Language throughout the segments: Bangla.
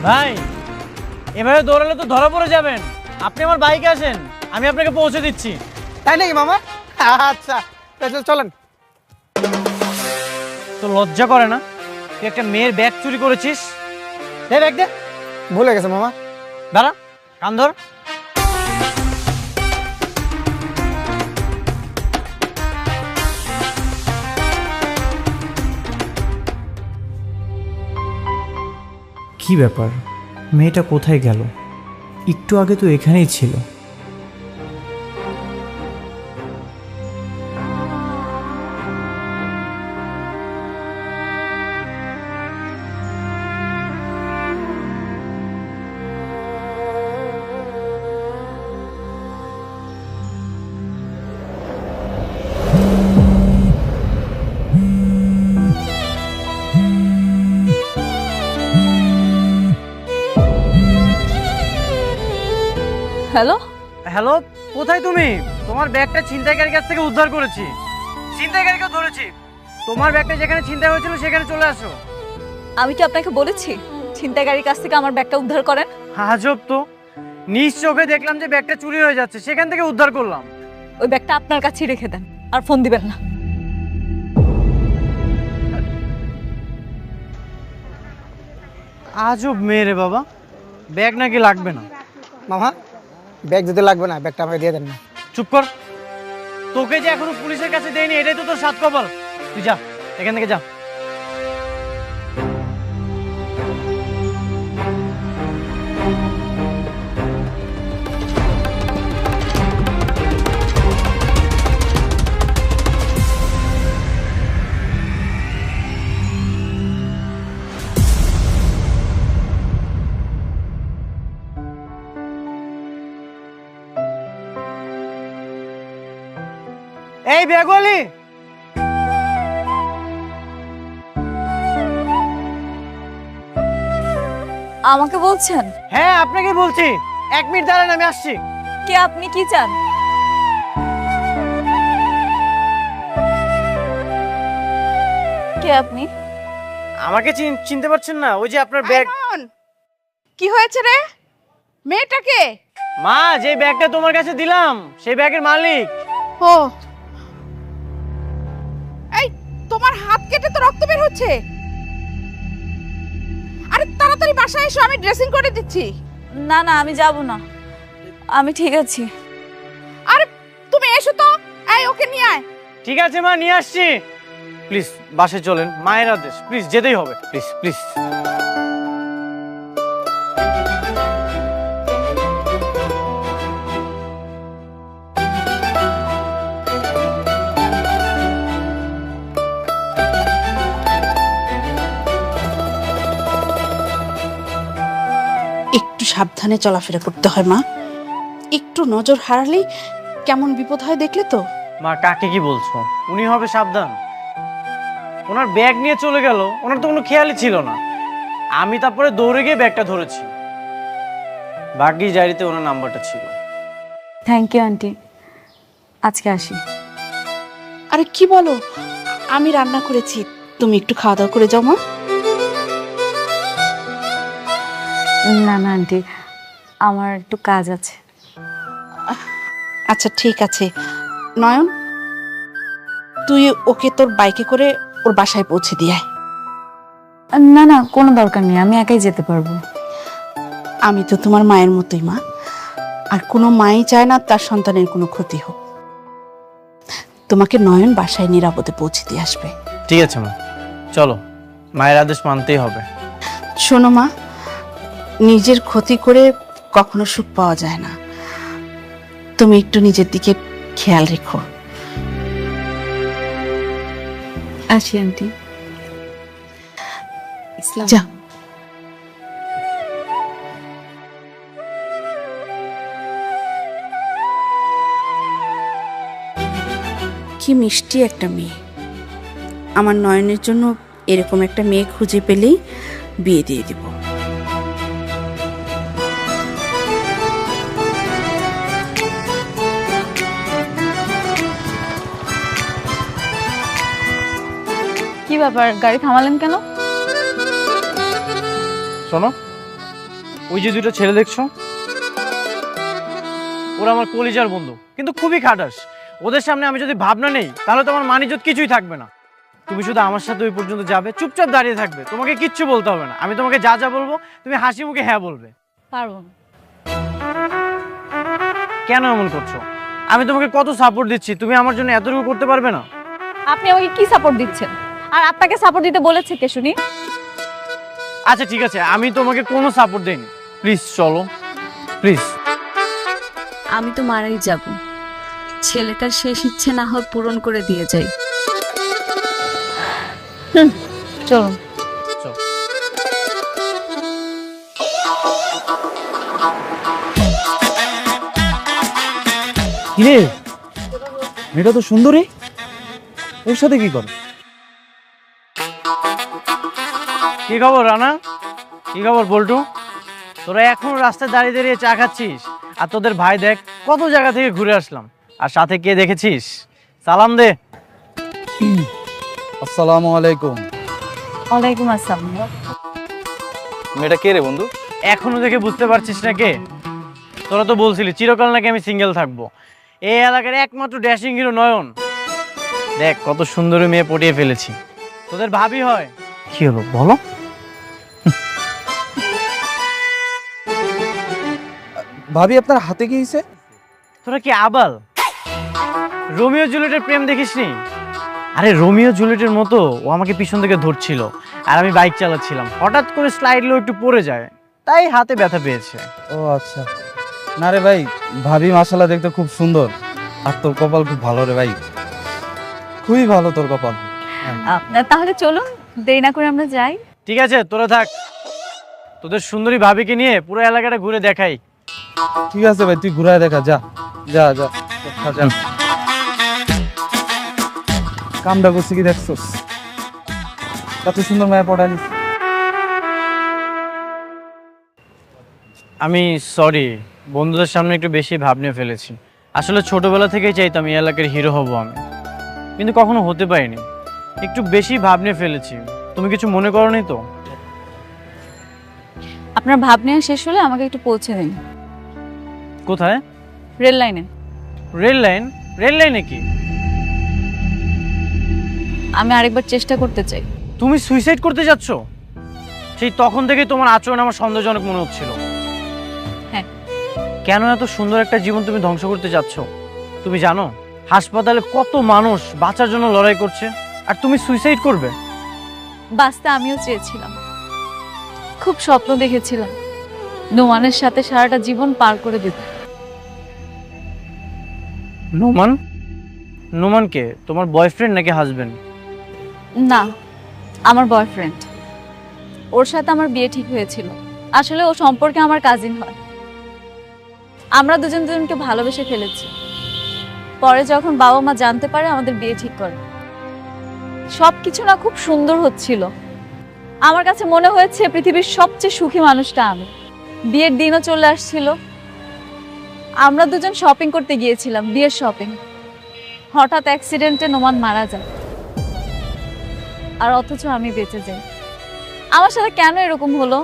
ভাই এভাবে দৌড়ালে তো ধরা পড়ে যাবেন। আপনি আমার বাইকে আসেন, আমি আপনাকে পৌঁছে দিচ্ছি। তাই নাকি মামা? আচ্ছা চলেন। তো লজ্জা করে না? তুই একটা মেয়ের ব্যাগ চুরি করেছিস। দে ব্যাগ দে। ভুলে গেছে মামা। দাঁড়া, কান ধর। কি ব্যাপার, মেয়েটা কোথায় গেল? একটু আগে তো এখানেই ছিল। হ্যালো, হ্যালো, কোথায় তুমি? তোমার ব্যাগটা ছিনতাইকারীর কাছ থেকে উদ্ধার করেছি। ছিনতাইকারীকে ধরেছি। তোমার ব্যাগটা যেখানে ছিনতাই হয়েছিল সেখানে চলে আসো। আমি কি আপনাকে বলেছি ছিনতাইকারীর কাছ থেকে আমার ব্যাগটা উদ্ধার করেন? আজব তো, নিজ চোখে দেখলাম যে ব্যাগটা চুরি হয়ে যাচ্ছে, সেখান থেকে উদ্ধার করলাম। ওই ব্যাগটা আপনার কাছেই রেখে দেন, আর ফোন দিবেন না। আজব মেয়ে রে বাবা, ব্যাগ নাকি লাগবে না। মামা ব্যাগ যদি লাগবে না, ব্যাগটা আমাকে দিয়ে দেন না। চুপ কর, তোকে যে এখনো পুলিশের কাছে দেয়নি এটাই তো তোর সাত কপাল। তুই যা এখান থেকে, যা। এই ব্যাগওয়ালি, আমাকে বলছেন? হ্যাঁ আপনাকে বলছি। 1 মিনিট দাঁড়ান, আমি আসছি। কে আপনি, কি চান? কে আপনি? আমাকে চিনতে পারছেন না? ওই যে আপনার ব্যাগ। কি হয়েছে রে? মেয়েটাকে? মা, যে ব্যাগটা তোমার কাছে দিলাম সেই ব্যাগের মালিক। ও, এই তোমার হাত কেটে তো রক্ত বের হচ্ছে। আরে তাড়াতাড়ি বাসায় এসো, আমি ড্রেসিং করে দিচ্ছি। না না, আমি যাব না, আমি ঠিক আছি। আরে তুমি এসো তো, এই ওকে নিয়ে আয়। ঠিক আছে মা, নিয়ে আসছি। প্লিজ বাসে চলেন, মায়ের আদেশ, প্লিজ যেতেই হবে, প্লিজ প্লিজ। একটু সাবধানে চলাফেরা করতে হয় মা, একটু নজর হারালেই কেমন বিপদ হয় দেখলে তো। মা, কাকে কি বলছো? উনি হবে সাবধান? ওনার ব্যাগ নিয়ে চলে গেল, ওনার তো কোনো খেয়ালই ছিল না। আমি তারপরে দৌড়ে গিয়ে ব্যাগটা ধরেছি। ভাগ্যিস ডায়েরিতে ওনার নাম্বারটা ছিল। থ্যাংক ইউ আন্টি, আজকে আসি। আরে কি বলো, আমি রান্না করেছি, তুমি একটু খাওয়া দাওয়া করে যাও মা। না না আন্টি, আমার একটু কাজ আছে। আচ্ছা ঠিক আছে, নয়ন তুই ওকে তোর বাইকে করে ওর বাসায় পৌঁছে দিয়ে আয়। না না, কোনো দরকার নেই, আমি একাই যেতে পারবো। আমি তো তোমার মায়ের মতোই মা, আর কোনো মাই চায় না তার সন্তানের কোনো ক্ষতি হোক। তোমাকে নয়ন বাসায় নিরাপদে পৌঁছে দিয়ে আসবে। ঠিক আছে মা, চলো, মায়ের আদেশ মানতেই হবে। শোনো মা, নিজের ক্ষতি করে কখনো সুখ পাওয়া যায় না। তুমি একটু নিজের দিকে খেয়াল রেখো। আসি আন্টি। যা। কি মিষ্টি একটা মেয়ে। আমার নয়নের জন্য এরকম একটা মেয়ে খুঁজে পেলেই বিয়ে দিয়ে দিব। কি ব্যাপার, গাড়ি থামালেন কেন? শোনো, ওই যে দুটো ছেলে দেখছো, ওরা আমার কলিজার বন্ধু, কিন্তু খুবই খাটাস। ওদের সামনে আমি যদি ভাবনা নেই তাহলে তো আমার মানিজ্জত কিছুই থাকবে না। তুমি শুধু আমার সাথে ওই পর্যন্ত যাবে, চুপচাপ দাঁড়িয়ে থাকবে, তোমাকে কিচ্ছু বলতে হবে না। আমি তোমাকে যা যা বলবো তুমি হাসি মুখে হ্যাঁ বলবে। পারবো না। কেন এমন করছো? আমি তোমাকে কত সাপোর্ট দিচ্ছি, তুমি আমার জন্য এতটুকু করতে পারবে না? আপনি আমাকে কি সাপোর্ট দিচ্ছেন? আর আপনাকে সাপোর্ট দিতে বলেছে কে শুনি? আচ্ছা ঠিক আছে, আমি তোমাকে কোনো সাপোর্ট দেইনি। প্লিজ চলো, প্লিজ। আমি তো মারাই যাব, ছেলেটার শেষ ইচ্ছে না হয় পূরণ করে দিয়ে যাই। চলুন। চলো। কিরে, মেয়েটা তো সুন্দরী, ওর সাথে কি করে? কি খবর রানা? কি খবর বল্টু? তোরা এখন রাস্তায় দাঁড়িয়ে দাঁড়িয়ে চা খাচ্ছিস, আর তোদের ভাই দেখ কত জায়গা থেকে ঘুরে আসলাম, আর সাথে কে দেখেছিস? সালাম দে। আসসালামু আলাইকুম। ওয়ালাইকুম আসসালাম। মেয়েটা কে রে বন্ধু? এখনো দেখে বুঝতে পারছিস না কে? তোরা তো বলছিলি চিরকাল নাকি আমি সিঙ্গেল থাকবো। এই এলাকার একমাত্র ড্যাশিং হিরো নয়ন। দেখ কত সুন্দরী মেয়ে পটিয়ে ফেলেছি, তোদের ভাবি হয়। কি হলো বলো? ভাবি আপনার হাতে কি হয়েছে? তোরা কি আবাল? রোমিও জুলিয়েটের প্রেম দেখিসনি? আরে রোমিও জুলিয়েটের মতো ও আমাকে পিছন থেকে ধরছিল, আর আমি বাইক চালাচ্ছিলাম, হঠাৎ করে স্লাইডলো একটু পড়ে যায়, তাই হাতে ব্যথা পেয়েছে। ও আচ্ছা। না রে ভাই, ভাবি মাশাআল্লাহ দেখতে খুব সুন্দর, আর তোর কপাল খুব ভালো রে ভাই, খুবই ভালো তোর কপাল। আপনার তাহলে চলুন, দেরি না করে আমরা যাই। ঠিক আছে তোরা থাক, তোদের সুন্দরী ভাবিকে নিয়ে পুরো এলাকাটা ঘুরে দেখাই। ঠিক আছে ভাই, তুই ঘুরায় দেখা, যা যা যা যা। কামটা করছি কি দেখছস? কত সুন্দর মায়া পড়ালি। আমি সরি, বন্ধুদের সামনে একটু বেশি ভাব নিয়ে ফেলেছি। আসলে ছোটবেলা থেকেই চাইতাম এই এলাকার হিরো হব আমি, কিন্তু কখনো হতে পারিনি। একটু বেশি ভাব নিয়ে ফেলেছি, তুমি কিছু মনে করোনি তো? আপনার ভাব নেওয়া শেষ হলে আমাকে একটু পৌঁছে দিন। কোথায়? রেল লাইনে। Rail line? রেল লাইনে কি? আমি আরেকবার চেষ্টা করতে চাই। তুমি সুইসাইড করতে যাচ্ছ? সেই তখন থেকেই তোমার আচরণ আমার সন্দেহজনক মনে হচ্ছিল। হ্যাঁ। কেন এত সুন্দর একটা জীবন তুমি ধ্বংস করতে যাচ্ছ? তুমি জানো হাসপাতালে কত মানুষ বাঁচার জন্য লড়াই করছে, আর তুমি সুইসাইড করবে? বাঁচতে আমিও চেয়েছিলাম, খুব স্বপ্ন দেখেছিলাম নোমানের সাথে সারাটা জীবন পার করে দিতে। নোমান? নোমান কে? তোমার বয়ফ্রেন্ড নাকি হাজবেন্ড? না, আমার বয়ফ্রেন্ড। ওর সাথে আমার বিয়ে ঠিক হয়েছিল। আসলে ও সম্পর্কে আমার কাজিন হয়। আমরা দুজন দুজনকে ভালোবেসে ফেলেছি। পরে যখন বাবা মা জানতে পারে আমাদের বিয়ে ঠিক করে। সবকিছু না খুব সুন্দর হচ্ছিল। আমার কাছে মনে হয়েছে পৃথিবীর সবচেয়ে সুখী মানুষটা আমি। বিয়ের দিনও চলে আসছিল। আমরা দুজন শপিং করতে গিয়েছিলাম, বিয়ের শপিং। হঠাৎ অ্যাক্সিডেন্টে নোমান মারা যায়, আর অথচ আমি বেঁচে যাই। আমার সাথে কেন এরকম হলো?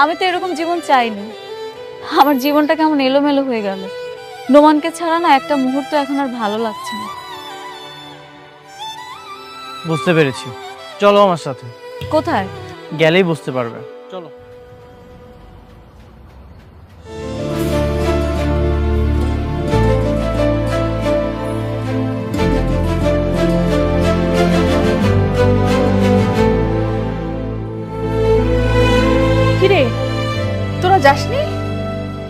আমি তো এরকম জীবন চাইনি। আমার জীবনটা কেমন এলোমেলো হয়ে গেল। নোমানকে ছাড়া না একটা মুহূর্ত এখন আর ভালো লাগছে না। বুঝতে পেরেছি, চলো আমার সাথে। কোথায়? গেলেই বুঝতে পারবে, চলো। কিরে, তোরা যাসনি?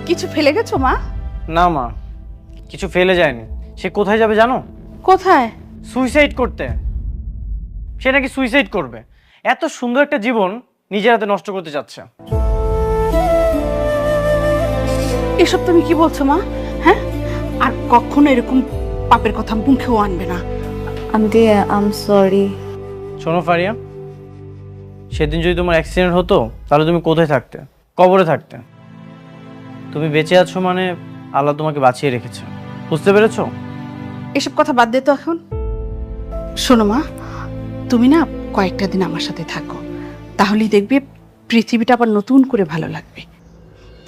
কিছু ফেলে গেছো মা? না মা, কিছু ফেলে যায়নি। সে কোথায় যাবে জানো? কোথায়? সুইসাইড করতে। সে নাকি সুইসাইড করবে। এত সুন্দর একটা জীবন নিজের হাতে নষ্ট করতে যাচ্ছে। এসব তুমি কি বলছো মা? হ্যাঁ, আর কখনো এরকম পাপের কথা মুখেও আনবে না। Aunty I am sorry. শোনো ফারিয়া, সেদিন যদি তোমার অ্যাক্সিডেন্ট হতো তাহলে তুমি কোথায় থাকতে? কবরে থাকতে। তুমি বেঁচে আছো মানে আল্লাহ তোমাকে বাঁচিয়ে রেখেছে, বুঝতে পেরেছো? এসব কথা বাদ দে তো এখন। শোনো মা, তুমি না কয়েকটা দিন আমার সাথে থাকো, তাহলেই দেখবে পৃথিবীটা আবার নতুন করে ভালো লাগবে।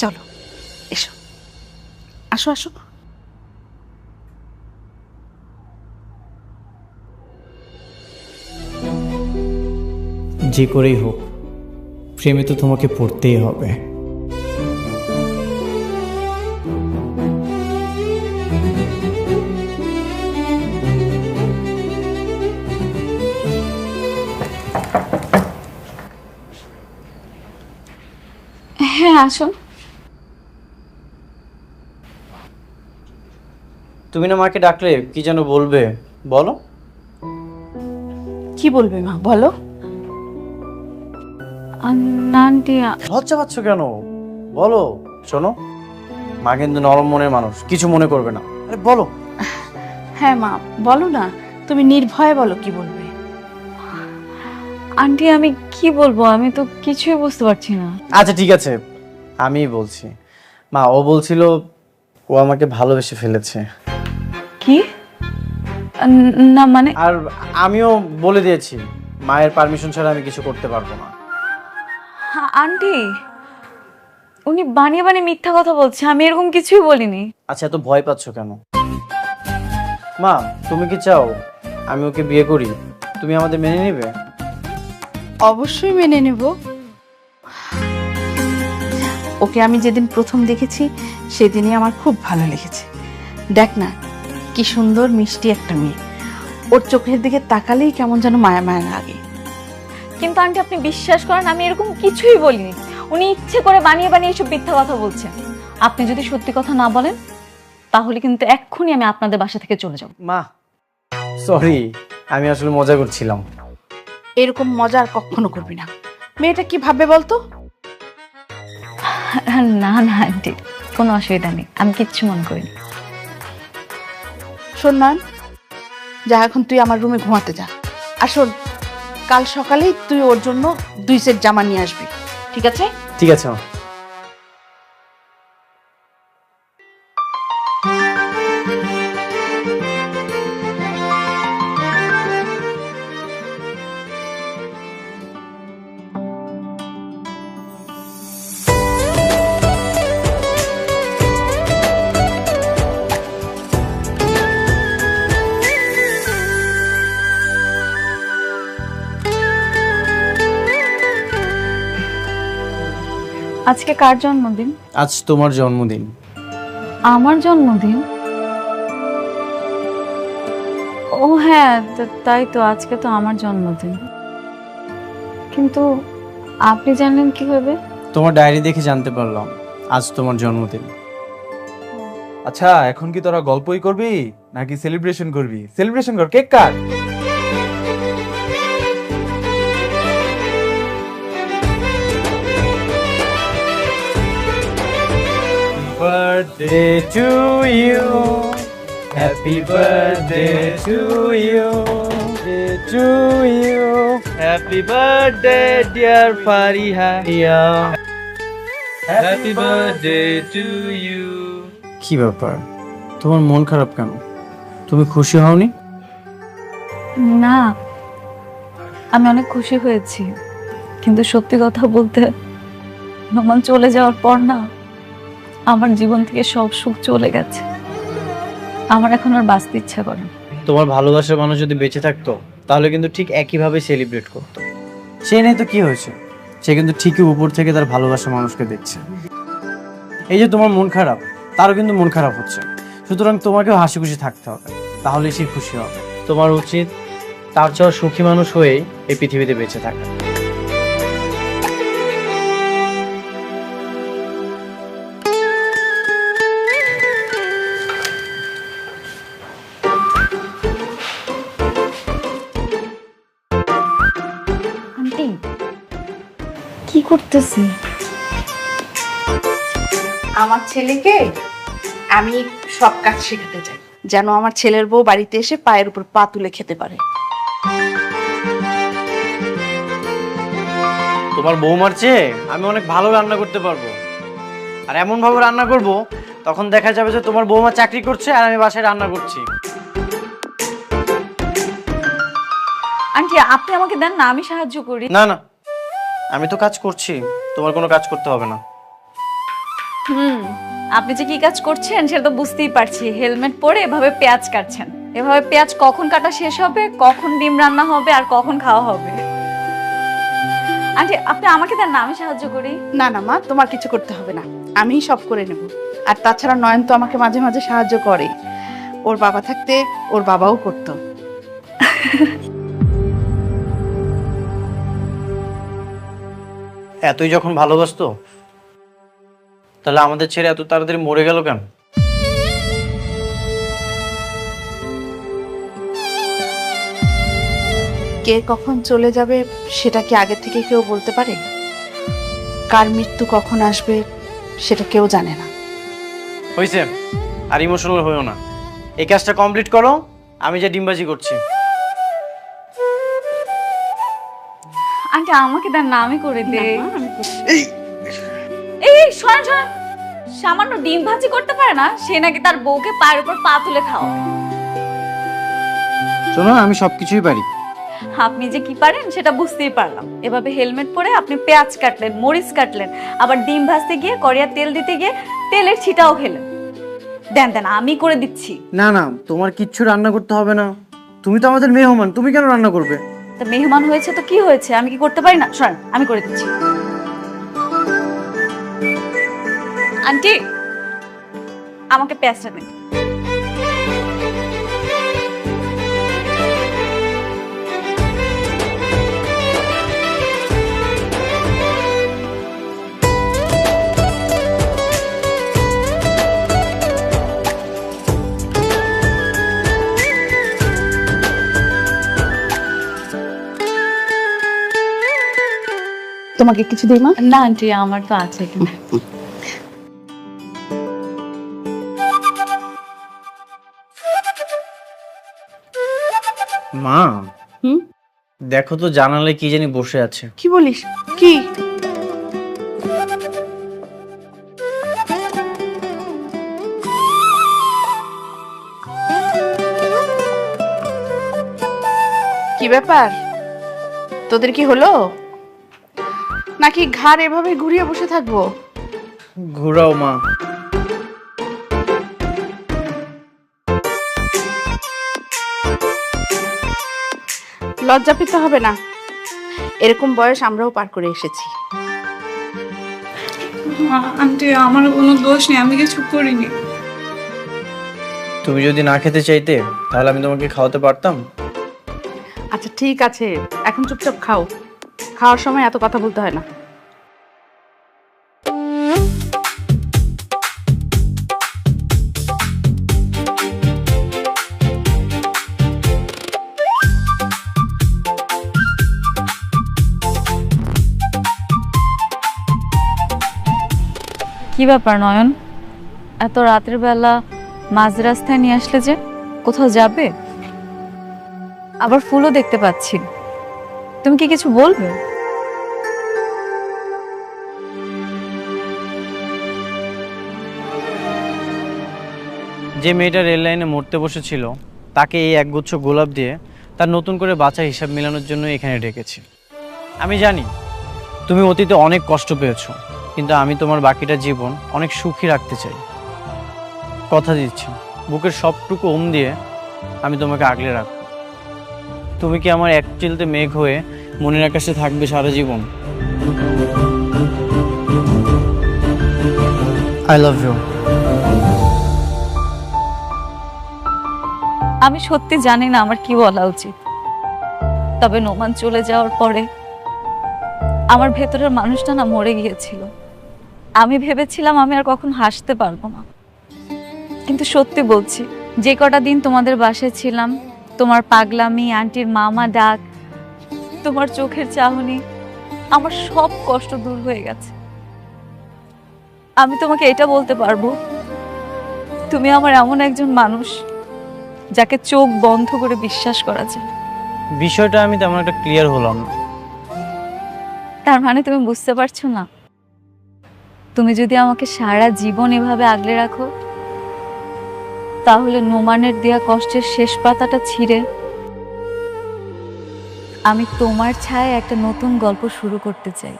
চলো এসো, আসো আসো। যে করেই হোক প্রেমে তো তোমাকে পড়তেই হবে। হ্যাঁ আসুন। তুমি না মাকে ডাকলে কি যেন বলবে, বলো। কি বলবে মা, বলো। না আন্টি, লজ্জা পাচ্ছ কেন, বলো। শোনো, মা কিন্তু নরম মনের মানুষ, কিছু মনে করবে না। আরে বলো। হ্যাঁ মা বলো না, তুমি নির্ভয়ে বলো কি বলবে। আন্টি আমি কি বলবো, আমি তো কিছুই বুঝতে পারছি না। আচ্ছা ঠিক আছে, আমিই বলছি। মা, ও বলছিল ও আমাকে ভালোবেসে ফেলেছে। কি? না মানে আর আমিও বলে দিয়েছি মায়ের পারমিশন ছাড়া আমি কিছু করতে পারবো না। আন্টি উনি বানিয়ে বানিয়ে মিথ্যা কথা বলছে, আমি এরকম কিছুই বলিনি। আচ্ছা, এত ভয় পাচ্ছ কেন? মা, তুমি কি চাও আমি ওকে বিয়ে করি? তুমি আমাদের মেনে নেবে? অবশ্যই মেনে নেব। ওকে আমি যেদিন প্রথম দেখেছি সেদিনই আমার খুব ভালো লেগেছে। দেখ না কি সুন্দর মিষ্টি একটা মেয়ে, ওর চোখের দিকে তাকালেই কেমন যেন মায়া মায়া লাগে। কিন্তু আন্টি আপনি বিশ্বাস করেন আমি এরকম কিছুই বলিনি। উনি ইচ্ছে করে বানিয়ে বানিয়ে এসব মিথ্যা কথা বলছেন। আপনি যদি সত্যি কথা না বলেন তাহলে কিন্তু এক্ষুনি আমি আপনাদের বাসা থেকে চলে যাব। মা সরি, আমি আসলে মজা করছিলাম। এরকম মজা আর কখনো করবি না। মেয়েটা কি ভাববে বলতো? না না আন্টি, কোনো অসুবিধা নেই, আমি কিচ্ছু মনে করিনি। শোন নয়ন, যা এখন তুই আমার রুমে ঘুমাতে যা। আর শোন, কাল সকালেই তুই ওর জন্য 2 সেট জামা নিয়ে আসবি, ঠিক আছে? ঠিক আছে মা। আজকে কার জন্মদিন? আজ তোমার জন্মদিন। আমার জন্মদিন? ও হ্যাঁ, তাই তো, আজকে তো আমার জন্মদিন। কিন্তু আপনি জানলেন কিভাবে? তোমার ডায়েরি দেখে জানতে পারলাম আজ তোমার জন্মদিন। আচ্ছা, এখন কি তোরা গল্পই করবি নাকি সেলিব্রেশন করবি? সেলিব্রেশন কর, cake cut. Birthday to you, happy birthday to you, to you, happy birthday dear Fariha, happy birthday to you. কি ব্যাপার, তোমার মন খারাপ কেন? তুমি খুশি হওনি? না, আমি অনেক খুশি হয়েছি, কিন্তু সত্যি কথা বলতে নোমান চলে যাওয়ার পর না আমার জীবন থেকে সব সুখ চলে গেছে। আমার এখন আর বাঁচতে ইচ্ছা করে না। তোমার ভালোবাসার মানুষ যদি বেঁচে থাকতো তাহলে কিন্তু ঠিক একইভাবে সেলিব্রেট করতো। সে নেই তো কি হয়েছে, সে কিন্তু ঠিকই উপর থেকে তার ভালোবাসার মানুষকে দেখছে। এই যে তোমার মন খারাপ, তারও কিন্তু মন খারাপ হচ্ছে, সুতরাং তোমাকেও হাসি খুশি থাকতে হবে, তাহলে সে খুশি হবে। তোমার উচিত তার চেয়ে সুখী মানুষ হয়ে এই পৃথিবীতে বেঁচে থাকা। আন্টি কি করতেছি? আমার ছেলেকে আমি সব কাজ শেখাতে চাই, যেন আমার ছেলের বউ বাড়িতে এসে পায়ের উপর পা তুলে খেতে পারে। তোমার বৌমার চেয়ে আমি অনেক ভালো রান্না করতে পারবো, আর এমন ভাবে রান্না করব তখন দেখা যাবে যে তোমার বৌমা চাকরি করছে আর আমি বাসায় রান্না করছি। আন্টি আপনি আমাকে দেন না, আমি সাহায্য করি। না না, আমি তো কাজ করছি, তোমার কোনো কাজ করতে হবে না। হুম, আপনি যে কি কাজ করছেন সেটা তো বুঝতেই পারছি। হেলমেট পরে এভাবে পেঁয়াজ কাটছেন। এভাবে পেঁয়াজ কখন কাটা শেষ হবে, কখন ডিম রান্না হবে আর কখন খাওয়া হবে? আন্টি আপনি আমাকে দেন না, আমি সাহায্য করি। না না মা, তোমার কিছু করতে হবে না, আমিই সব করে নেব। আর তাছাড়া নয়ন তো আমাকে মাঝে মাঝে সাহায্য করে, ওর বাবা থাকতে ওর বাবাও করতো। এতই যখন ভালোবাসতো তাহলে আমাদের ছেড়ে এত তাড়াতাড়ি মরে গেল কেন? কে কখন চলে যাবে সেটা কি আগে থেকে কেউ বলতে পারে? কার মৃত্যু কখন আসবে সেটা কেউ জানে না। হয়েছে, আর ইমোশনাল হইও না। এই কাজটা কমপ্লিট করো, আমি যে ডিমবাজি করছি। আন্টি আমাকে দেন না, আমি করে দেই। না, আমি করছি। এই শোন শোন, সামান্য ডিম ভাজি করতে পারে না, সে নাকি তার বউকে পায়ের উপর পা তুলে খাও। শোনো, আমি সবকিছুই পারি। আপনি যে কি পারেন সেটা বুঝতেই পারলাম। এভাবে হেলমেট পরে আপনি পেঁয়াজ কাটলেন, মরিচ কাটলেন, আবার ডিম ভাজতে গিয়ে কড়াইয়ে তেল দিতে গিয়ে তেলের ছিটাও খেলেন। দেন দেন, আমি করে দিচ্ছি। না না, তোমার কিচ্ছু রান্না করতে হবে না। তুমি তো আমাদের মেহমান, তুমি কেন রান্না করবে? তা মেহমান হয়েছে তো কি হয়েছে, আমি কি করতে পারি না? শোন, আমি করে দিচ্ছি। আন্টি আমাকে পেঁয়াজটা দিন। তোমাকে কিছু দিই মা? না আন্টি, আমার তো আছে এখানে। মা, হুম, দেখো তো জানালে কি জানি বসে আছে। কি বলিস? কি? কি ব্যাপার, তোদের কি হলো? নাকি ঘাড় এভাবে ঘুরিয়ে বসে থাকবো? ঘুরাও মা। লজ্জা পেতে হবে না, এরকম বয়স আমরাও পার করে এসেছি। আন্টি আমার কোনো দোষ নেই, আমি কিছু করিনি। তুমি যদি না খেতে চাইতে তাহলে আমি তোমাকে খাওয়াতে পারতাম। আচ্ছা ঠিক আছে, এখন চুপচাপ খাও, খাওয়ার সময় এত কথা বলতে হয় না। কি ব্যাপার নয়ন, এত রাতের বেলা মাঝ রাস্তায় নিয়ে আসলে যে? কোথাও যাবে? আবার ফুলও দেখতে পাচ্ছি, তুমি কি কিছু বলবে? যে মেয়েটা রেল লাইনে মরতে বসেছিল তাকে এই একগুচ্ছ গোলাপ দিয়ে তার নতুন করে বাঁচা হিসাব মেলানোর জন্য এখানে ডেকেছি। আমি জানি তুমি অতীতে অনেক কষ্ট পেয়েছো, কিন্তু আমি তোমার বাকিটা জীবন অনেক সুখী রাখতে চাই। কথা দিচ্ছি, বুকের সবটুকু ওম দিয়ে আমি তোমাকে আগলে রাখবো। তুমি কি আমার এক চিলতে মেঘ হয়ে মনের আকাশে থাকবে সারা জীবন? I love you. আমি সত্যি জানি না আমার কি বলা উচিত, তবে নোমান চলে যাওয়ার পরে আমার ভেতরের মানুষটা না মরে গিয়েছিল। আমি ভেবেছিলাম আমি আর কখন হাসতে পারবো না, কিন্তু সত্যি বলছি, যে কটা দিন তোমাদের বাসায় ছিলাম, তোমার পাগলামি, আন্টির মামা ডাক, তোমার চোখের চাহনি, আমার সব কষ্ট দূর হয়ে গেছে। আমি তোমাকে এটা বলতে পারবো, তুমি আমার এমন একজন মানুষ যাকে চোখ বন্ধ করে বিশ্বাস করা যায়। বিষয়টা আমি তেমন একটা ক্লিয়ার হলাম না। তার মানে তুমি বুঝতে পারছো না? তুমি যদি আমাকে সারা জীবন এভাবে আগলে রাখো, তাহলে নোমানের দেয়া কষ্টের শেষ পাতাটা ছিঁড়ে আমি তোমার ছায়ায় একটা নতুন গল্প শুরু করতে চাই।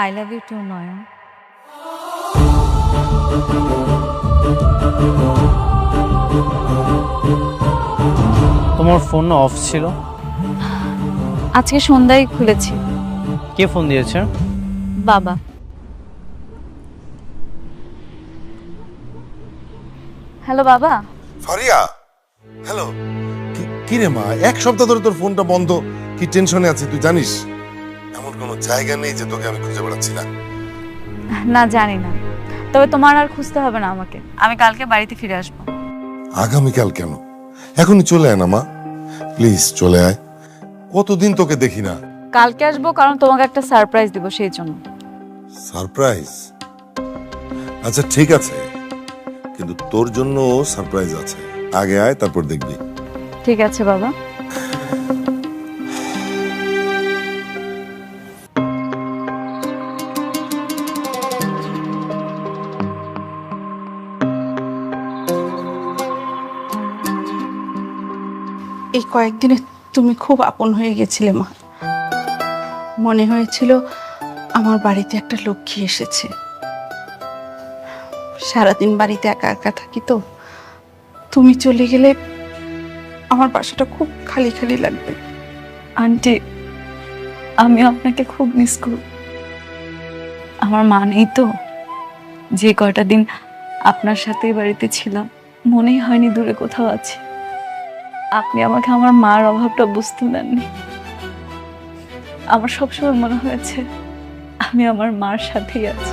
আই লাভ ইউ টু নয়ন। তোমার ফোন অফ ছিল? আজকে সন্ধ্যায় খুলেছি। কে ফোন দিয়েছে? বাবা। হ্যালো বাবা। ফারিয়া, হ্যালো। কি রে মা, এক সপ্তাহ ধরে তোর ফোনটা বন্ধ, কি টেনশনে আছিস তুই জানিস? এমন কোনো জায়গা নেই যে তোকে আমি খুঁজে বেড়াচ্ছি না। না জানি না, তবে তোমার আর খুঁজতে হবে না আমাকে, আমি কালকে বাড়িতে ফিরে আসবো। আগামীকাল কেন? এখনই চলে আয় না মা, প্লিজ চলে আয়। কতদিন তোকে দেখি না। কালকে আসবো, কারণ তোমাকে একটা সারপ্রাইজ দিব সেই জন্য। সারপ্রাইজ? আচ্ছা ঠিক আছে, কিন্তু তোর জন্য সারপ্রাইজ আছে। আগে আয়, তারপর দেখবি। ঠিক আছে বাবা। এই কয়েকদিনে তুমি খুব আপন হয়ে গেছিলে মা। মনে হয়েছিল আমার বাড়িতে একটা লক্ষ্মী এসেছে। সারাদিন বাড়িতে একা একা থাকি তো, তুমি চলে গেলে আমার বাসাটা খুব খালি খালি লাগবে। আন্টি, আমি আপনাকে খুব মিস করি। আমার মা নেই তো, যে কয়টা দিন আপনার সাথে বাড়িতে ছিলাম মনেই হয়নি দূরে কোথাও আছি। আপনি আমাকে আমার মার অভাবটা বুঝতে দেননি। আমার সবসময় মনে হয়েছে আমি আমার মার সাথেই আছি।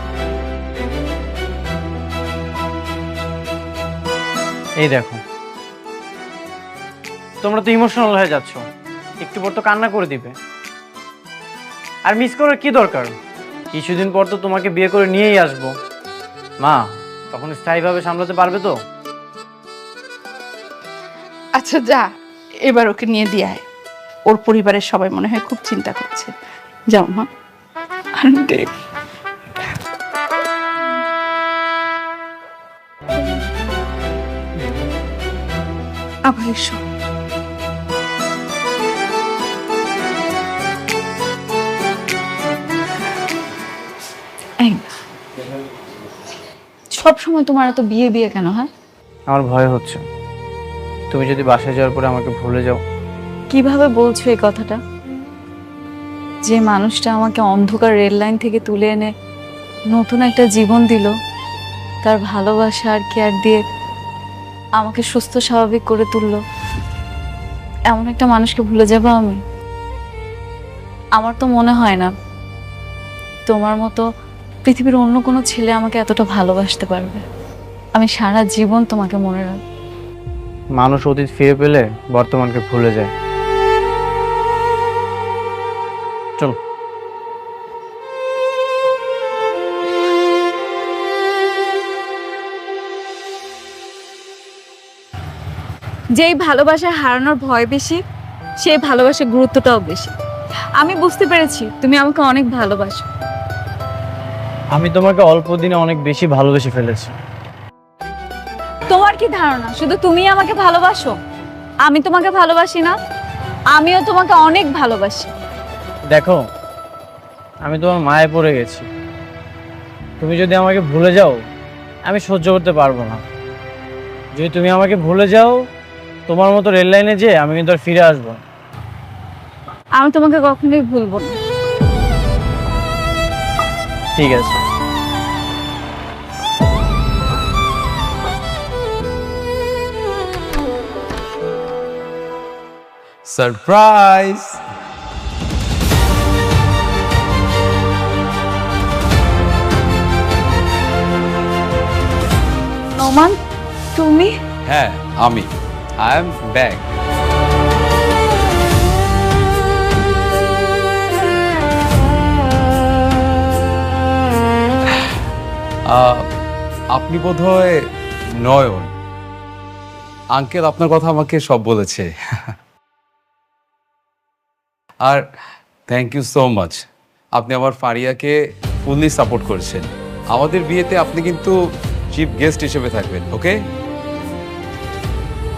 এই দেখো, তোমরা তো ইমোশনাল হয়ে যাচ্ছ, একটু পর তো কান্না করে দিবে। আর মিস করার কি দরকার? কিছুদিন পর তো তোমাকে বিয়ে করে নিয়েই আসবো। মা তখন স্থায়ীভাবে সামলাতে পারবে তো? আচ্ছা যা, এবার ওকে নিয়ে দিয়ে আয়। ওর পরিবারের সবাই মনে হয় খুব চিন্তা করছে। যাও মা। আন্টি, আবার এসো। সব সময় তোমার এত বিয়ে বিয়ে কেন? হ্যাঁ, আমার ভয় হচ্ছে তুমি যদি বাসায় যাওয়ার পরে আমাকে ভুলে যাও। কিভাবে বলছো এই কথাটা? যে মানুষটা আমাকে অন্ধকার রেল লাইন থেকে তুলে এনে নতুন একটা জীবন দিল, তার ভালোবাসা আর কেয়ার দিয়ে আমাকে সুস্থ স্বাভাবিক করে তুললো, এমন একটা মানুষকে ভুলে যাবো আমি? আমার তো মনে হয় না তোমার মতো পৃথিবীর অন্য কোনো ছেলে আমাকে এতটা ভালোবাসতে পারবে। আমি সারা জীবন তোমাকে মনে রাখবো। মানুষ অতীত ফিরে পেলে বর্তমানকে ভুলে যায়। চলো। যেই ভালোবাসা হারানোর ভয় বেশি, সেই ভালোবাসার গুরুত্বটাও বেশি। আমি বুঝতে পেরেছি তুমি আমাকে অনেক ভালোবাসো। আমি তোমাকে অল্প দিনে অনেক বেশি ভালোবেসে ফেলেছি। তোমার কি ধারণা শুধু তুমি আমাকে ভালোবাসো? আমি তোমাকে ভালোবাসি না? আমিও তোমাকে অনেক ভালোবাসি। দেখো, আমি তোমার মায়ে পড়ে গেছি। তুমি যদি আমাকে ভুলে যাও, আমি সহ্য করতে পারবো না। যদি তুমি আমাকে ভুলে যাও, তোমার মতো রেল লাইনে যে আমি কিন্তু আর ফিরে আসবো না। আমি তোমাকে কখনোই ভুলবো না। ঠিক আছে। সারপ্রাইজ! নোমান, তুমি? হ্যাঁ আমি, আই এম ব্যাক। আপনি বোধহয় নয়ন। আঙ্কেল আপনার কথা আমাকে সব বলেছে। আর থ্যাংক ইউ সো মাচ, আপনি আমার ফারিয়াকে ফুললি সাপোর্ট করেছেন। আমাদের বিয়েতে আপনি কিন্তু চিফ গেস্ট হিসেবে থাকবেন, ওকে?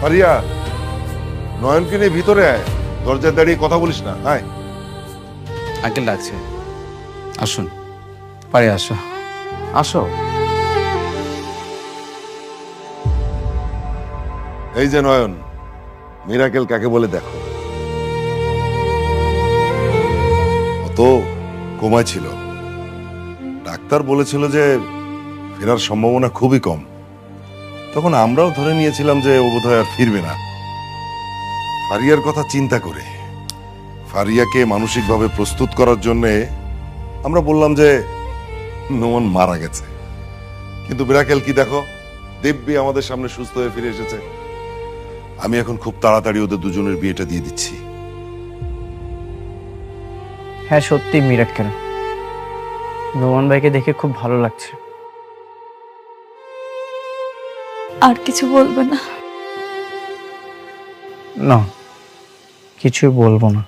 ফারিয়া, নয়নকে নিয়ে ভিতরে আয়, দরজায় দাঁড়িয়ে কথা বলিস না। আয়। আঙ্কেল ডাকছে, আসুন। ফারিয়া আসো, আসো। এই যে নয়ন, মিরাকেল কাকে বলে দেখো। ও তো কোমায় ছিল, ডাক্তার বলেছিল যে ফেরার সম্ভাবনা খুবই কম। তখন আমরাও ধরে নিয়েছিলাম যে ও বোধহয় আর ফিরবে না। ফারিয়ার কথা চিন্তা করে ফারিয়াকে মানসিকভাবে প্রস্তুত করার জন্য আমরা বললাম যে নোমান মারা গেছে। কিন্তু মিরাকেল কি দেখো, দিব্যি আমাদের সামনে সুস্থ হয়ে ফিরে এসেছে। আমি এখন খুব তাড়াতাড়ি ওদের দুজনের বিয়েটা দিয়ে দিচ্ছি। হ্যাঁ সত্যি মিরাক্কেল, নোমান ভাইকে দেখে খুব ভালো লাগছে। আর কিছু বলবে না? না, কিছুই বলবো না।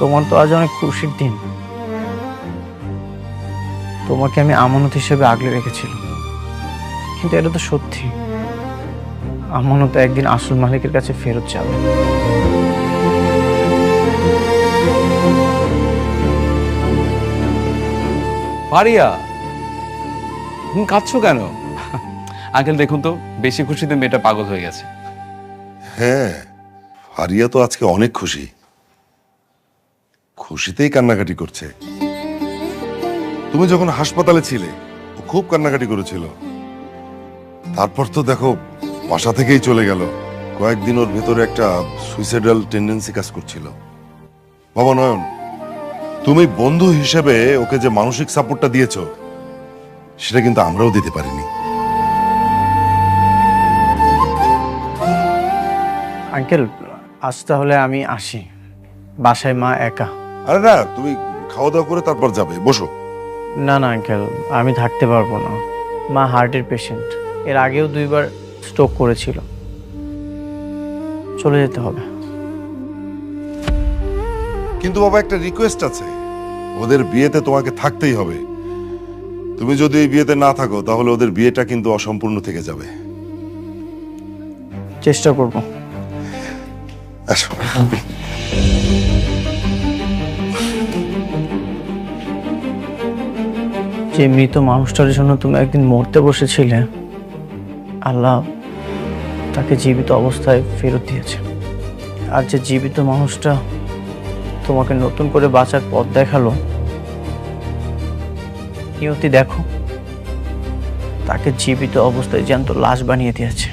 তোমার তো আজ অনেক খুশির দিন। তোমাকে আমি আমানত হিসেবে আগলে রেখেছিলাম, কিন্তু এটা তো সত্যি, আমানত একদিন আসল মালিকের কাছে ফেরত যাবে। ফারিয়া, কাঁদছো কেন? আঙ্কেল দেখুন তো, বেশি খুশিতে মেয়েটা পাগল হয়ে গেছে। হ্যাঁ, ফারিয়া তো আজকে অনেক খুশি, খুশিতেই কান্নাকাটি করছে। তুমি যখন হাসপাতালে ছিলে ও খুব কান্নাকাটি করেছিল। তারপর তো দেখো বাসা থেকেই চলে গেল। কয়েকদিন ওর ভেতরে একটা সুইসাইডাল টেন্ডেন্সি কাজ করছিল। বাবা নয়ন, তুমি বন্ধু হিসেবে ওকে যে মানসিক সাপোর্টটা দিয়েছো সেটা কিন্তু আমরাও দিতে পারিনি। আঙ্কেল, আজ তাহলে আমি আসি, বাসায় মা একা। আরে না, তুমি খাওয়া দাওয়া করে তারপর যাবে, বসো। না না আঙ্কেল, আমি থাকতে পারবো না। মা হার্টের পেশেন্ট, এর আগেও 2 বার স্ট্রোক করেছিল, চলে যেতে হবে। কিন্তু বাবা একটা রিকোয়েস্ট আছে, ওদের বিয়েতে তোমাকে থাকতেই হবে। তুমি যদি এই বিয়েতে না থাকো তাহলে ওদের বিয়েটা কিন্তু অসম্পূর্ণ থেকে যাবে। চেষ্টা করব। আসো। যে মৃত মানুষটার জন্য তুমি একদিন মরতে বসেছিলে, আল্লাহ তাকে জীবিত অবস্থায় ফেরত দিয়েছে। আর যে জীবিত মানুষটা তোমাকে নতুন করে বাঁচার পথ দেখালো, নিয়তি দেখো, তাকে জীবিত অবস্থায় জ্যান্ত লাশ বানিয়ে দিয়েছে।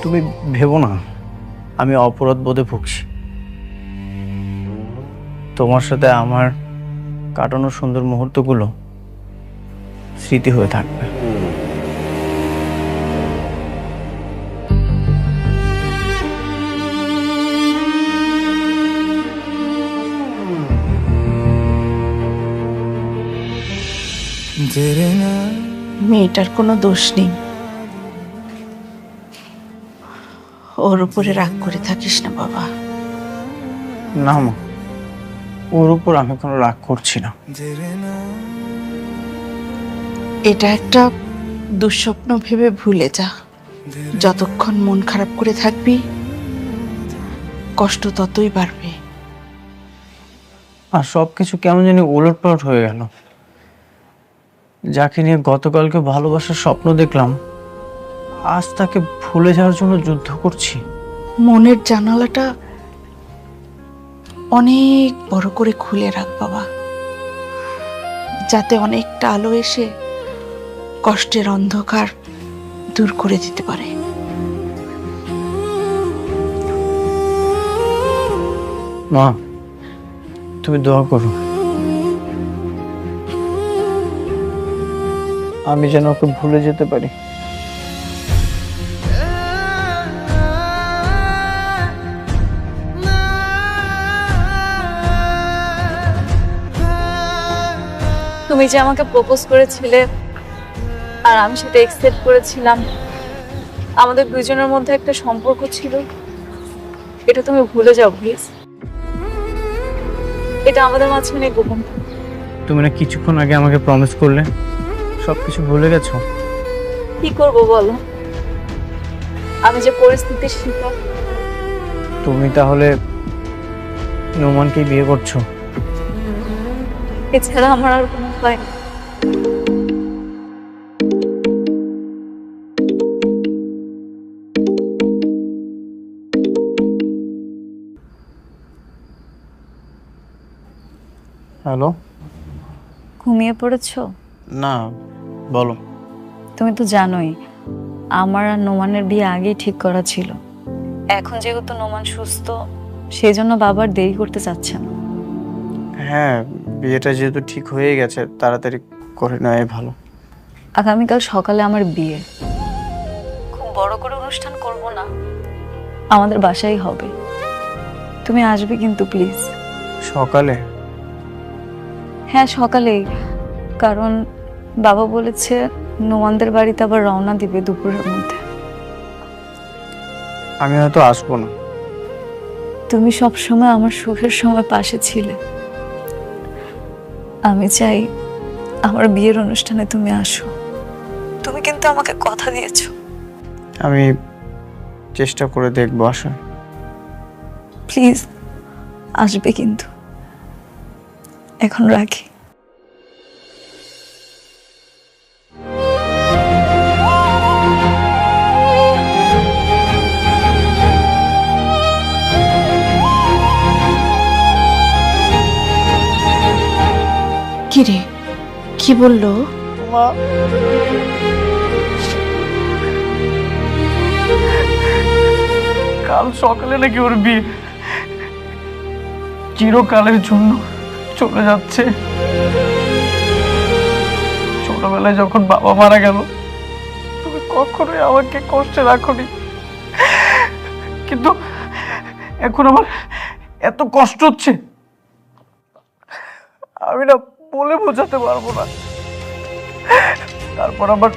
তুমি ভেবো না আমি অপরাধ বোধে ভুগছি। তোমার সাথে আমার কাটানো সুন্দর মুহূর্তগুলো স্মৃতি হয়ে থাকবে। মেয়েটার কোনো দোষ নেই, ওর উপরে রাগ করে থাকিস না বাবা। না মা, ওর উপর আমি কোনো রাগ করছি না। এটা একটা দুঃস্বপ্ন ভেবে ভুলে যা। যতক্ষণ মন খারাপ করে থাকবি কষ্ট ততই বাড়বে। আর সবকিছু কেমন জানি ওলটপালট হয়ে গেল। যাকে নিয়ে গতকালকে ভালোবাসার স্বপ্ন দেখলাম, আজ তাকে ভুলে যাওয়ার জন্য যুদ্ধ করছি। মনের জানালাটা অনেক বড় করে খুলে রাখ বাবা, যাতে অনেকটা আলো এসে কষ্টের অন্ধকার দূর করে দিতে পারে। মা, তুমি দোয়া করো আমি যেন ওকে ভুলে যেতে পারি। তুমি যে আমাকে প্রপোজ করেছিলে আর আমি সেটা একসেপ্ট করেছিলাম, আমাদের দুজনের মধ্যে একটা সম্পর্ক ছিল, এটা তুমি ভুলে যাও প্লিজ। এটা আমাদের মাঝখানে গোপন। তুমি না কিছুক্ষণ আগে আমাকে প্রমিস করলে সবকিছু ভুলে গেছো? কি করব বলো? আমি যে পরিস্থিতির শিকার। তুমি তাহলে নোমানকে বিয়ে করছো? এছাড়া আমার আর কোনো উপায় নেই। হ্যালো। ঘুমিয়ে পড়েছো? না, বলো। তুমি তো জানোই আমার আর নোমানের বিয়ে আগেই ঠিক করা ছিল। এখন যেহেতু নোমান সুস্থ, সেই জন্য বাবার দেরি করতে চাচ্ছে না। হ্যাঁ, বিয়েটা যেহেতু ঠিক হয়ে গেছে, তাড়াতাড়ি করে নেওয়াই ভালো। আগামীকাল সকালে আমার বিয়ে। খুব বড় করে অনুষ্ঠান করব না, আমাদের বাসায় হবে। তুমি আসবে কিন্তু প্লিজ। সকালে? হ্যাঁ, সকালেই। কারণ বাবা বলেছে নোমানদের বাড়িতে আবার রওনা দিবে দুপুরের মধ্যে। আমি হয়তো আসবো না। তুমি সব সময় আমার সুখের সময় পাশে ছিলে। আমি চাই আমার বিয়ের অনুষ্ঠানে তুমি আসো। তুমি কিন্তু আমাকে কথা দিয়েছো। আমি চেষ্টা করে দেখবো আসা। প্লিজ আসবে কিন্তু। এখন রাখি। কি রে, কি বললো? মা, কাল সকালে নাকি ওর বিয়ে, চিরকালের জন্য চলে যাচ্ছে। ছোটবেলায় যখন বাবা মারা গেল, তুমি কখনোই আমাকে কষ্টে রাখোনি, কিন্তু এখন আমার এত কষ্ট হচ্ছে, আমি না বলে বোঝাতে পারবো না। তারপর আবার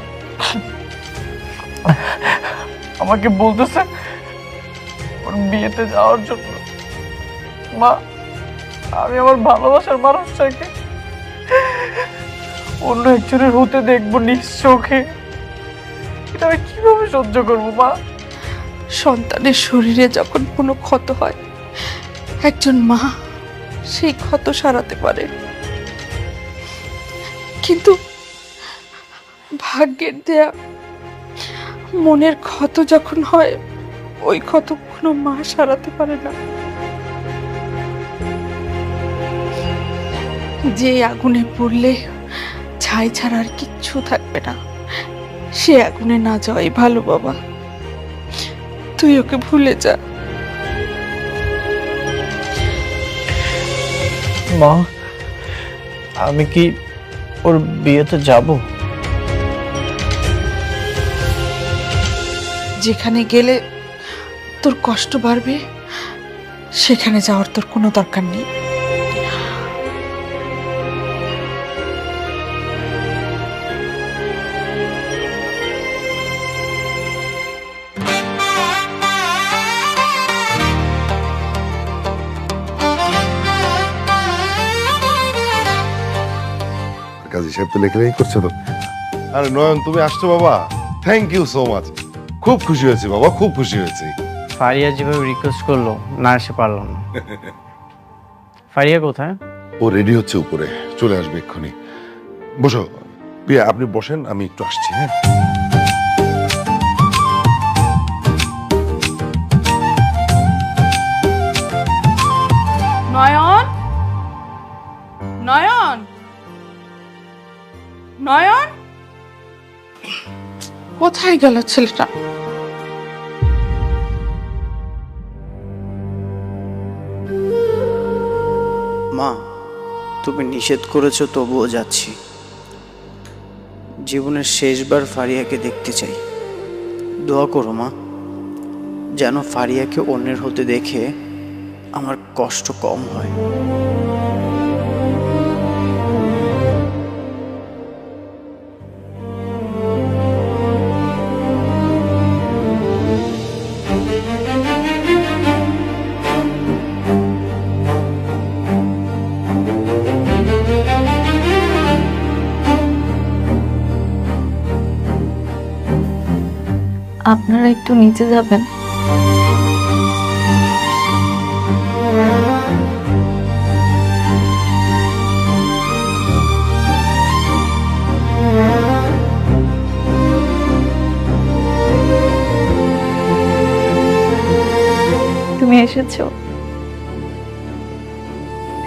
আমাকে বলতেছে ওর বিয়েতে যাওয়ার জন্য। মা, আমি আমার ভালোবাসার মানুষটাকে অন্য একজনের হতে দেখবো নিজ চোখে, এটা আমি কিভাবে সহ্য করবো মা? সন্তানের শরীরে যখন কোনো ক্ষত হয়, একজন মা সেই ক্ষত সারাতে পারে, কিন্তু ভাগ্যের দেয়া মনের ক্ষত যখন হয়, ওই ক্ষত কোনো মা সারাতে পারে না। যে আগুনে পড়লে ছাই ছাড়া আর কিচ্ছু থাকবে না, সে আগুনে না যাওয়াই ভালো বাবা। তুই ওকে ভুলে যা। মা, আমি কি ওর বিয়েতে যাব? যেখানে গেলে তোর কষ্ট বাড়বে, সেখানে যাওয়ার তোর কোনো দরকার নেই। কাজী সাহেব তো লেখালেখি করছে তো। আরে নয়ন, তুমি আসছো বাবা, থ্যাংক ইউ সো মাচ। খুব খুশি হয়েছি বাবা, খুব খুশি হয়েছি। ফারিয়া যেভাবে রিকোয়েস্ট করলো, না এসে পারলাম না। ফারিয়া কোথায়? ও রেডি হচ্ছে উপরে, চলে আসবে এক্ষুনি। বসো প্রিয়া, আপনি বসেন, আমি একটু আসছি। হ্যাঁ, নয়ন, নয়ন, নয়ন, কোথায় গেল ছেলেটা? মা, তুমি নিষেধ করেছো তবুও যাচ্ছি। জীবনের শেষবার ফারিয়াকে দেখতে চাই। দোয়া করো মা, যেন ফারিয়াকে অন্যের হতে দেখে আমার কষ্ট কম হয়। আপনারা আপনারা একটু নিচে যাবেন? তুমি এসেছো,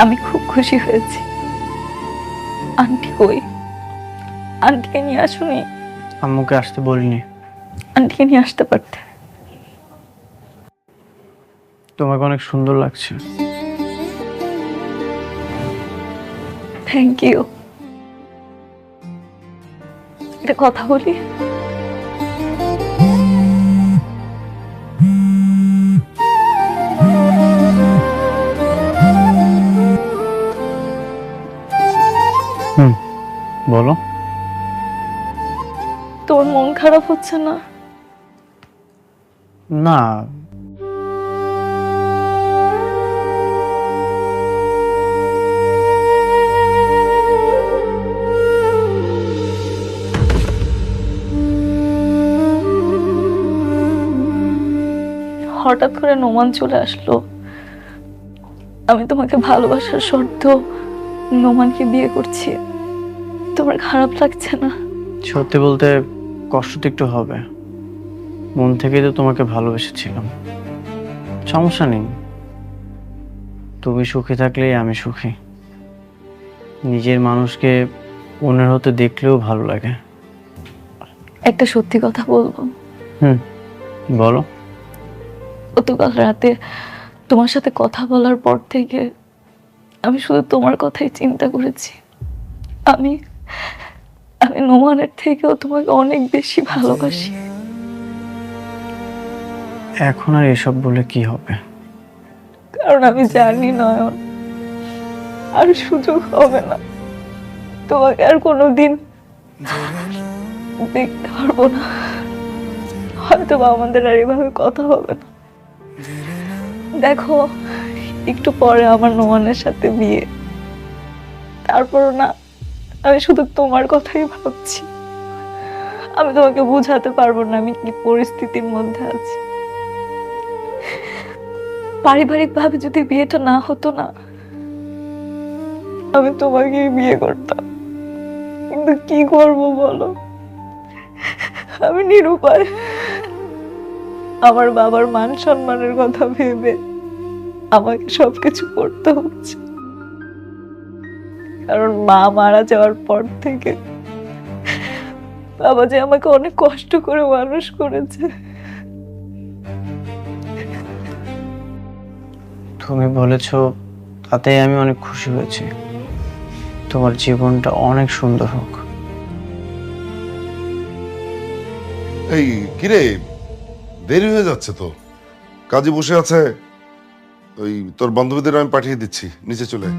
আমি খুব খুশি হয়েছি। আন্টি কই? আন্টিকে নিয়ে আসুনি? আম্মুকে আসতে বলিনি। আন্টিকে নিয়ে আসতে পারতে। তোমাকে অনেক সুন্দর লাগছে। Thank you. একটা কথা বলি? বলো। তোর মন খারাপ হচ্ছে না? না, হঠাৎ করে নোমান চলে আসলো। আমি তোমাকে ভালোবাসার শর্ত নোমানকে বিয়ে করছি। তোমার খারাপ লাগছে না? সত্যি বলতে কষ্ট তো একটু হবে। মন থেকেই তো তোমাকে ভালোবেসেছিলাম। সমস্যা নেই, তুমি সুখী থাকলেই আমি সুখী। নিজের মানুষকে মনের হতে দেখলেও ভালো লাগে। একটা সত্যি কথা বলবো? বলো। গতকাল রাতে তোমার সাথে কথা বলার পর থেকে আমি শুধু তোমার কথাই চিন্তা করেছি। আমি আমি নোমানের থেকেও তোমাকে অনেক বেশি ভালোবাসি। এখন আর এসব বলে কি হবে? কারণ আমি জানি নয়ন, আর সুযোগ হবে না। তোমাকে আর কোনোদিন দেখতে পারবো না। হয়তো বা আমাদের আর এভাবে কথা হবে না। দেখো, একটু পরে আমার নোমানের সাথে বিয়ে। তারপরও না, আমি শুধু তোমার কথাই ভাবছি। আমি তোমাকে বোঝাতে পারবো না আমি কি পরিস্থিতির মধ্যে আছি। পারিবারিক ভাবে যদি বিয়েটা না হতো না, আমি তোমাকেই বিয়ে করতাম। কিন্তু কি করবো বলো, আমি নিরুপায়। আমার বাবার মান সম্মানের কথা ভেবে আমাকে সবকিছু করতে হচ্ছে। কারণ মা মারা যাওয়ার পর থেকে বাবা যে আমাকে অনেক কষ্ট করে মানুষ করেছে। তুমি বলেছো, তাতে আমি অনেক খুশি হয়েছি। তোমার জীবনটা অনেক সুন্দর হোক। এই কিরে, দেরি হয়ে যাচ্ছে তো। কাজে বসে আছে, ওই তোর বান্ধবীদের আমি পাঠিয়ে দিচ্ছি, নিচে চলে আয়।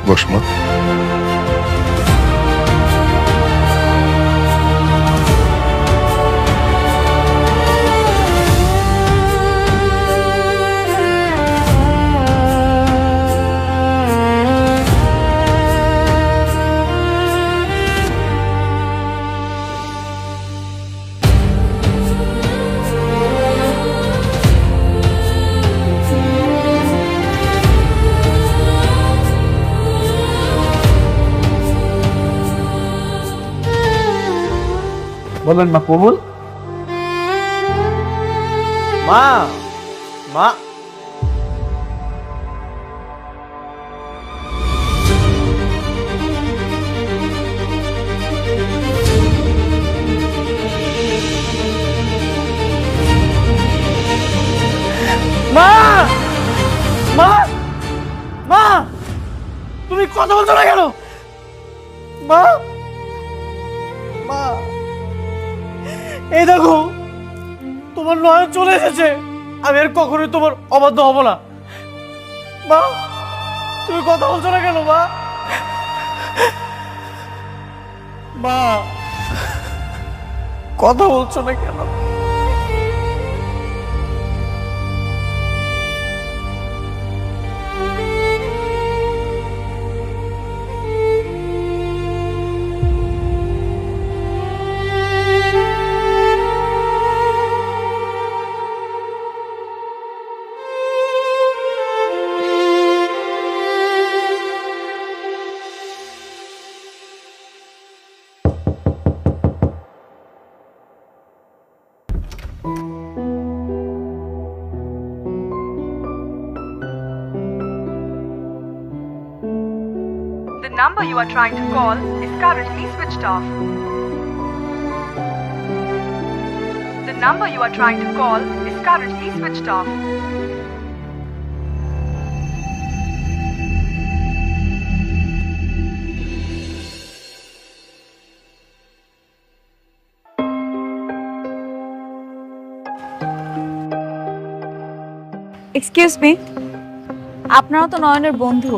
বস মা। বলেন মা কবুল। মা, মা, মা, মা, মা, তুমি কথা বলছো না কেন? মা, মা, এই দেখো তোমার নয়ন চলে এসেছে। আমি আর কখনোই তোমার অবাধ্য হব না। মা, তুমি কথা বলছো না কেন? মা, মা, কথা বলছো না কেন? number you are trying to call is currently switched off. The number you are trying to call is currently switched off. Excuse me, আপনারা তো নয়নের বন্ধু,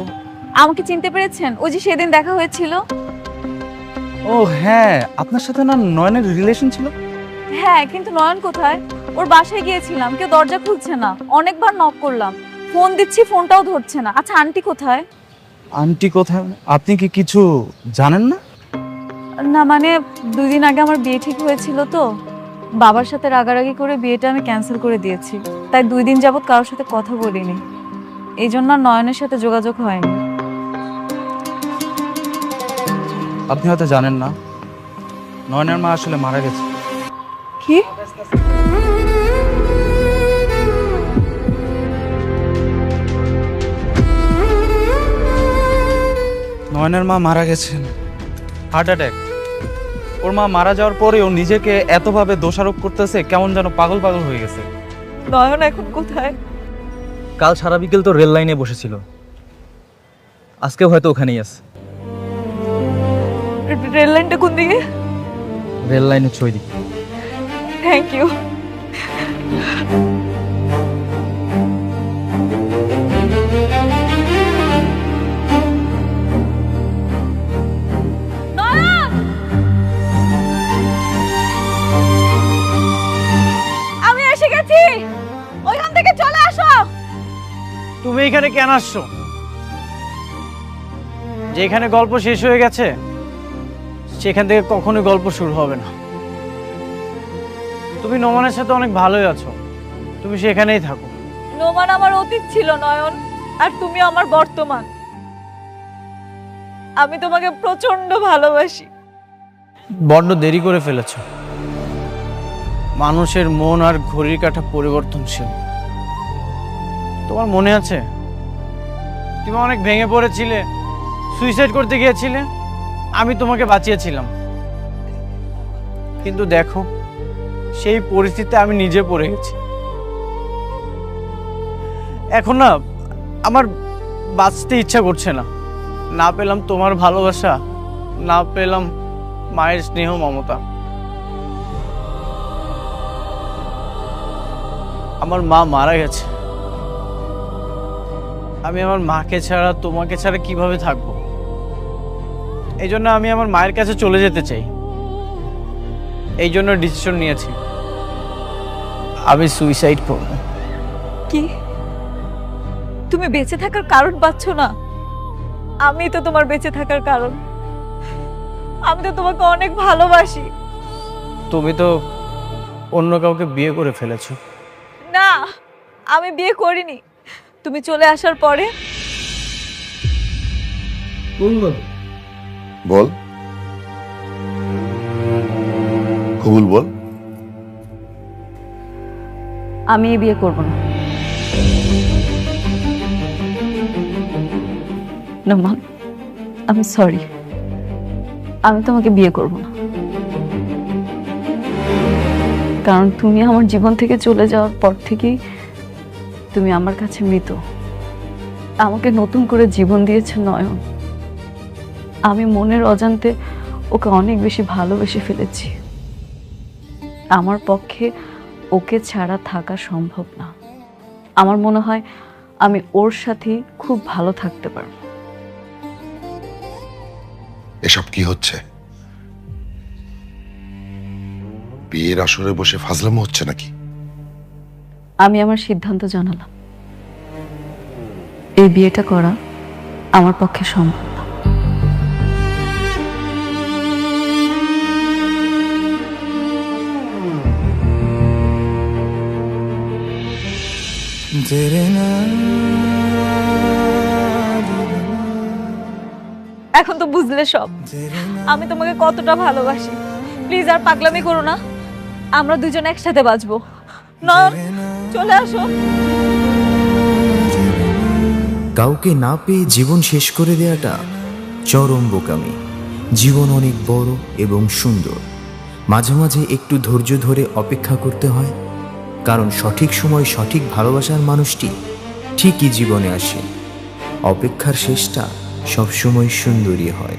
আমাকে চিনতে পেরেছেন? ওই যে সেদিন দেখা হয়েছিল। ও হ্যাঁ, আপনার সাথে না নয়নের রিলেশন ছিল? হ্যাঁ, কিন্তু নয়ন কোথায়? ওর বাসায় গিয়েছিলাম, কেউ দরজা খুলছে না, অনেকবার নক করলাম, ফোন দিচ্ছি ফোনটাও ধরছে না। আচ্ছা আন্টি কোথায়? আন্টি কোথায়? আপনি কি কিছু জানেন না? না মানে 2 দিন আগে আমার বিয়ে ঠিক হয়েছিল তো, বাবার সাথে রাগারাগি করে বিয়েটা আমি ক্যান্সেল করে দিয়েছি, তাই 2 দিন যাবত কারোর সাথে কথা বলিনি, এই জন্য আর নয়নের সাথে যোগাযোগ হয়নি। আপনি হয়তো জানেন না, নয়নের মা আসলে মারা গেছে। কি? নয়নের মা মারা গেছেন, হার্ট অ্যাটাক। ওর মা মারা যাওয়ার পরে ও নিজেকে এতভাবে দোষারোপ করতেছে, কেমন যেন পাগল পাগল হয়ে গেছে। নয়ন এখন কোথায়? কাল সারা বিকেল তো রেল লাইনে বসেছিল, আজকেও হয়তো ওখানেই আছে। রেল লাইনটা কোন দিকে? রেল লাইনের ছয় দিকে। Thank you. আমি এসে গেছি, ওইখান থেকে চলে আসো। তুমি এখানে কেন আসছো? যেখানে গল্প শেষ হয়ে গেছে সেখান থেকে কখনোই গল্প শুরু হবে না। তুমি নোমানের সাথে অনেক ভালোই আছো, তুমি সেখানেই থাকো। নোমান আমার অতীত ছিল নয়ন, আর তুমি আমার বর্তমান। আমি তোমাকে প্রচন্ড ভালোবাসি। বড্ড দেরি করে ফেলেছো। মানুষের মন আর ঘড়ির কাঁটা পরিবর্তনশীল। তোমার মনে আছে তুমি অনেক ভেঙে পড়েছিলে, সুইসাইড করতে গিয়েছিলে, আমি তোমাকে বাঁচিয়েছিলাম। কিন্তু দেখো সেই পরিস্থিতিতে আমি নিজে পড়ে গেছি। এখন না আমার বাঁচতে ইচ্ছা করছে না। না পেলাম তোমার ভালোবাসা, না পেলাম মায়ের স্নেহ মমতা। আমার মা মারা গেছে, আমি আমার মাকে ছাড়া তোমাকে ছাড়া কিভাবে থাকবো? এই জন্য আমি আমার মায়ের কাছে চলে যেতে চাই। এই জন্য ডিসিশন নিয়েছি আমি সুইসাইড করব। কি? তুমি বেঁচে থাকার কারণ পাচ্ছ না? আমি তো তোমার বেঁচে থাকার কারণ। আমি তো তোমাকে অনেক ভালোবাসি। তুমি তো অন্য কাউকে বিয়ে করে ফেলেছো। না, আমি বিয়ে করিনি। তুমি চলে আসার পরে বল কবুল বল। আমি এই বিয়ে করব না। নোমান, আমি সরি, আমি তোমাকে বিয়ে করব না। কারণ তুমি আমার জীবন থেকে চলে যাওয়ার পর থেকেই তুমি আমার কাছে মৃত। আমাকে নতুন করে জীবন দিয়েছে নয়ন। আমি মনের অজান্তে ওকে অনেক বেশি ভালোবেসে ফেলেছি। আমার পক্ষে ওকে ছাড়া থাকা সম্ভব না। আমার মনে হয় আমি ওর সাথেই খুব ভালো থাকতে পারবো। এসব কি হচ্ছে? বিয়ের আসরে বসে ফাজলামো হচ্ছে নাকি? আমি আমার সিদ্ধান্ত জানালাম, এই বিয়েটা করা আমার পক্ষে সম্ভব না। এখন তো বুঝলে সব, আমি তোমাকে কতটা ভালোবাসি। প্লিজ আর পাগলামি করো না, আমরা দুজন একসাথে বাঁচবো। নয়ন, চলে আসো। কাউকে না পেয়ে জীবন শেষ করে দেওয়াটা চরম বোকামি। জীবন অনেক বড় এবং সুন্দর, মাঝে মাঝে একটু ধৈর্য ধরে অপেক্ষা করতে হয়, কারণ সঠিক সময় সঠিক ভালোবাসার মানুষটি ঠিকই জীবনে আসে। অপেক্ষার শেষটা সবসময় সুন্দরই হয়।